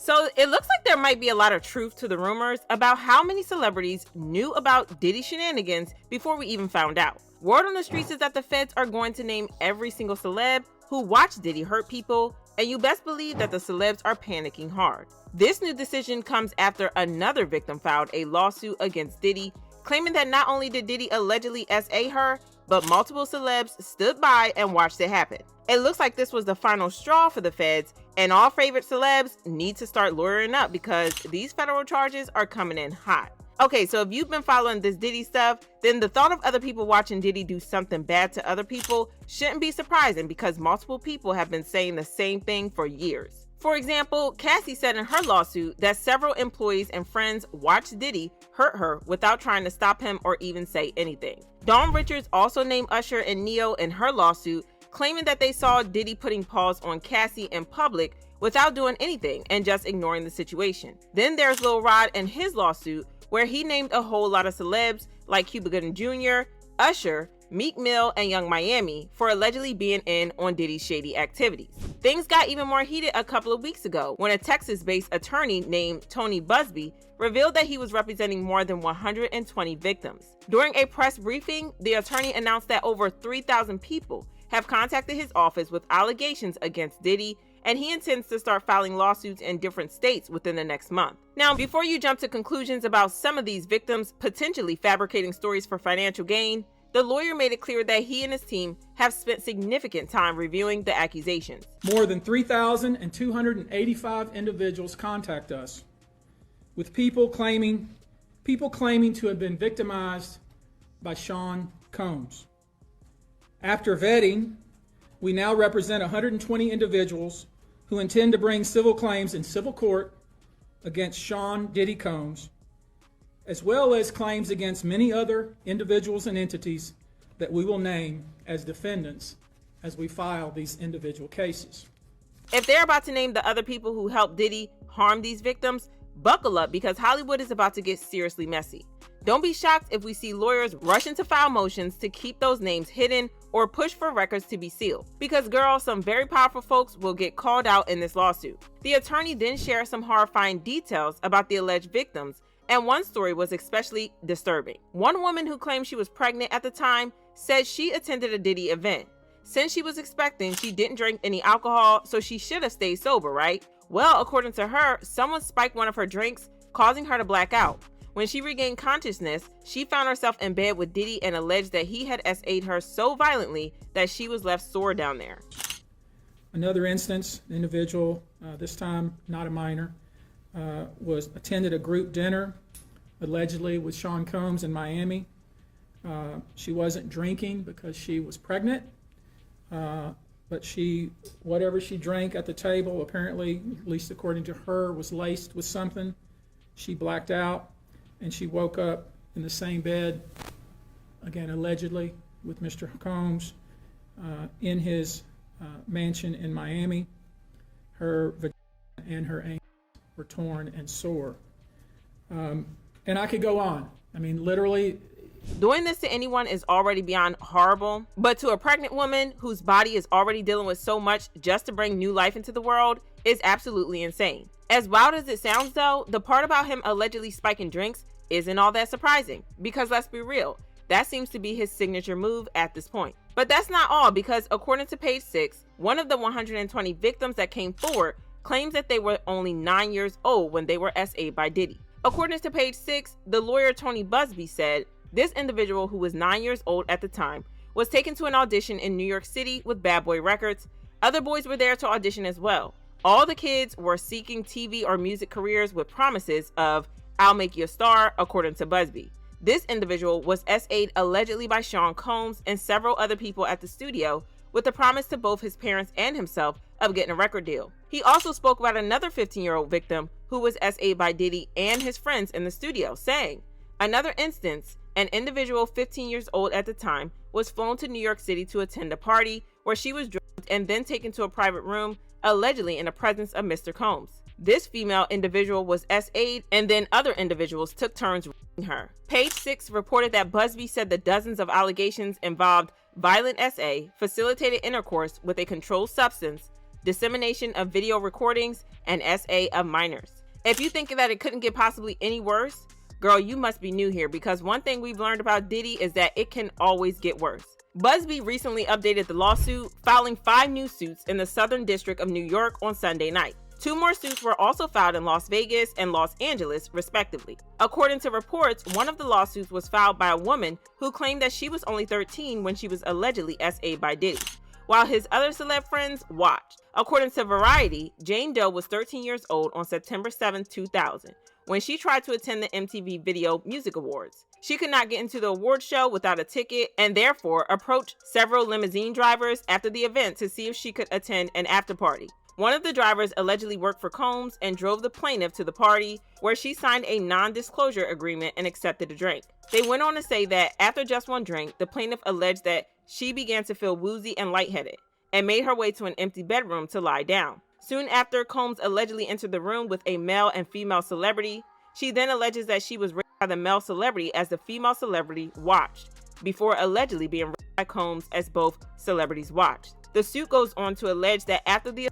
So it looks like there might be a lot of truth to the rumors about how many celebrities knew about Diddy shenanigans before we even found out. Word on the streets is that the feds are going to name every single celeb who watched Diddy hurt people, and you best believe that the celebs are panicking hard. This new decision comes after another victim filed a lawsuit against Diddy, claiming that not only did Diddy allegedly SA her, but multiple celebs stood by and watched it happen. It looks like this was the final straw for the feds, and all favorite celebs need to start lawyering up because these federal charges are coming in hot. Okay, so if you've been following this Diddy stuff, then the thought of other people watching Diddy do something bad to other people shouldn't be surprising because multiple people have been saying the same thing for years. For example, Cassie said in her lawsuit that several employees and friends watched Diddy hurt her without trying to stop him or even say anything. Dawn Richards also named Usher and Neo in her lawsuit, claiming that they saw Diddy putting paws on Cassie in public without doing anything and just ignoring the situation. Then there's Lil Rod and his lawsuit, where he named a whole lot of celebs like Cuba Gooding Jr., Usher, Meek Mill, and Young Miami for allegedly being in on Diddy's shady activities. Things got even more heated a couple of weeks ago when a Texas-based attorney named Tony Busby revealed that he was representing more than 120 victims. During a press briefing, the attorney announced that over 3,000 people have contacted his office with allegations against Diddy, and he intends to start filing lawsuits in different states within the next month. Now, before you jump to conclusions about some of these victims potentially fabricating stories for financial gain, the lawyer made it clear that he and his team have spent significant time reviewing the accusations. More than 3,285 individuals contact us with people claiming to have been victimized by Sean Combs. After vetting, we now represent 120 individuals who intend to bring civil claims in civil court against Sean Diddy Combs, as well as claims against many other individuals and entities that we will name as defendants as we file these individual cases. If they're about to name the other people who helped Diddy harm these victims, buckle up because Hollywood is about to get seriously messy. Don't be shocked if we see lawyers rushing to file motions to keep those names hidden or push for records to be sealed. Because girl, some very powerful folks will get called out in this lawsuit. The attorney then shared some horrifying details about the alleged victims, and one story was especially disturbing. One woman who claimed she was pregnant at the time said she attended a Diddy event. Since she was expecting, she didn't drink any alcohol, so she should have stayed sober, right? Well, according to her, someone spiked one of her drinks, causing her to black out. When she regained consciousness, she found herself in bed with Diddy and alleged that he had SA'd her so violently that she was left sore down there. Another instance, an individual, this time not a minor, attended a group dinner, allegedly with Sean Combs in Miami. She wasn't drinking because she was pregnant, but whatever she drank at the table, apparently, at least according to her, was laced with something. She blacked out, and she woke up in the same bed, again, allegedly, with Mr. Combs in his mansion in Miami. Her vagina and her ankles were torn and sore. And I could go on. I mean, literally. Doing this to anyone is already beyond horrible, but to a pregnant woman whose body is already dealing with so much just to bring new life into the world is absolutely insane. As wild as it sounds though, the part about him allegedly spiking drinks isn't all that surprising, because let's be real, that seems to be his signature move at this point. But that's not all, because according to page 6, one of the 120 victims that came forward claims that they were only 9 years old when they were SA'd by Diddy. According to page 6, the lawyer Tony Busby said this individual, who was 9 years old at the time, was taken to an audition in New York City with Bad Boy Records. Other boys were there to audition as well. All the kids were seeking TV or music careers with promises of, "I'll make you a star," according to Busby. This individual was SA'd allegedly by Sean Combs and several other people at the studio with the promise to both his parents and himself of getting a record deal. He also spoke about another 15-year-old victim who was SA'd by Diddy and his friends in the studio, saying, "Another instance, an individual 15 years old at the time was flown to New York City to attend a party where she was drugged and then taken to a private room, allegedly in the presence of Mr. Combs. This female individual was SA'd, and then other individuals took turns raping her." Page 6 reported that Busby said the dozens of allegations involved violent SA, facilitated intercourse with a controlled substance, dissemination of video recordings, and SA of minors. If you think that it couldn't get possibly any worse, girl, you must be new here, because one thing we've learned about Diddy is that it can always get worse. Busby recently updated the lawsuit, filing 5 new suits in the Southern District of New York on Sunday night. 2 more suits were also filed in Las Vegas and Los Angeles, respectively. According to reports, one of the lawsuits was filed by a woman who claimed that she was only 13 when she was allegedly SA'd by Diddy, while his other celeb friends watched. According to Variety, Jane Doe was 13 years old on September 7, 2000, when she tried to attend the MTV Video Music Awards. She could not get into the award show without a ticket and therefore approached several limousine drivers after the event to see if she could attend an after party. One of the drivers allegedly worked for Combs and drove the plaintiff to the party, where she signed a non-disclosure agreement and accepted a drink. They went on to say that after just one drink, the plaintiff alleged that she began to feel woozy and lightheaded and made her way to an empty bedroom to lie down. Soon after, Combs allegedly entered the room with a male and female celebrity. She then alleges that she was raped by the male celebrity as the female celebrity watched, before allegedly being raped by Combs as both celebrities watched. The suit goes on to allege that after the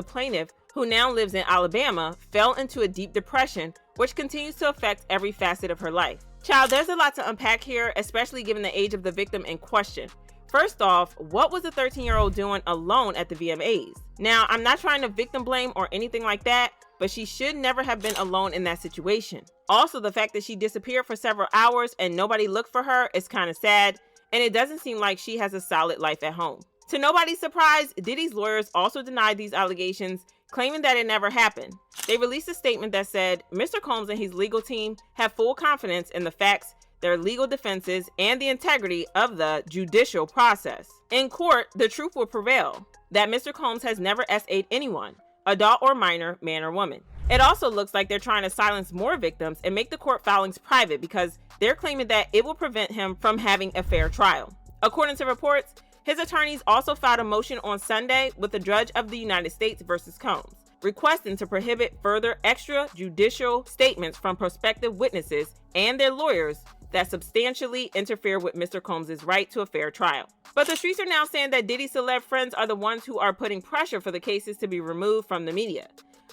plaintiff, who now lives in Alabama, fell into a deep depression, which continues to affect every facet of her life. Child, there's a lot to unpack here, especially given the age of the victim in question. First off, what was the 13-year-old doing alone at the VMAs? Now, I'm not trying to victim blame or anything like that, but she should never have been alone in that situation. Also, the fact that she disappeared for several hours and nobody looked for her is kind of sad, and it doesn't seem like she has a solid life at home. To nobody's surprise, Diddy's lawyers also denied these allegations, claiming that it never happened. They released a statement that said, Mr. Combs and his legal team have full confidence in the facts, their legal defenses, and the integrity of the judicial process. In court, the truth will prevail, that Mr. Combs has never SA'd anyone, adult or minor, man or woman. It also looks like they're trying to silence more victims and make the court filings private because they're claiming that it will prevent him from having a fair trial. According to reports, his attorneys also filed a motion on Sunday with the judge of the United States versus Combs, requesting to prohibit further extrajudicial statements from prospective witnesses and their lawyers that substantially interfere with Mr. Combs' right to a fair trial. But the streets are now saying that Diddy's celeb friends are the ones who are putting pressure for the cases to be removed from the media.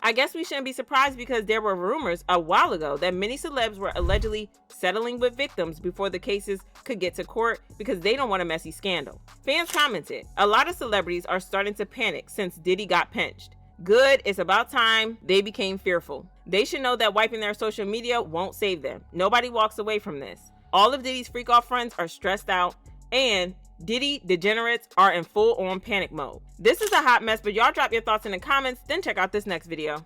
I guess we shouldn't be surprised because there were rumors a while ago that many celebs were allegedly settling with victims before the cases could get to court because they don't want a messy scandal. Fans commented, a lot of celebrities are starting to panic since Diddy got pinched. Good, it's about time they became fearful. They should know that wiping their social media won't save them. Nobody walks away from this. All of Diddy's freak-off friends are stressed out, and Diddy degenerates are in full-on panic mode. This is a hot mess, but y'all drop your thoughts in the comments, then check out this next video.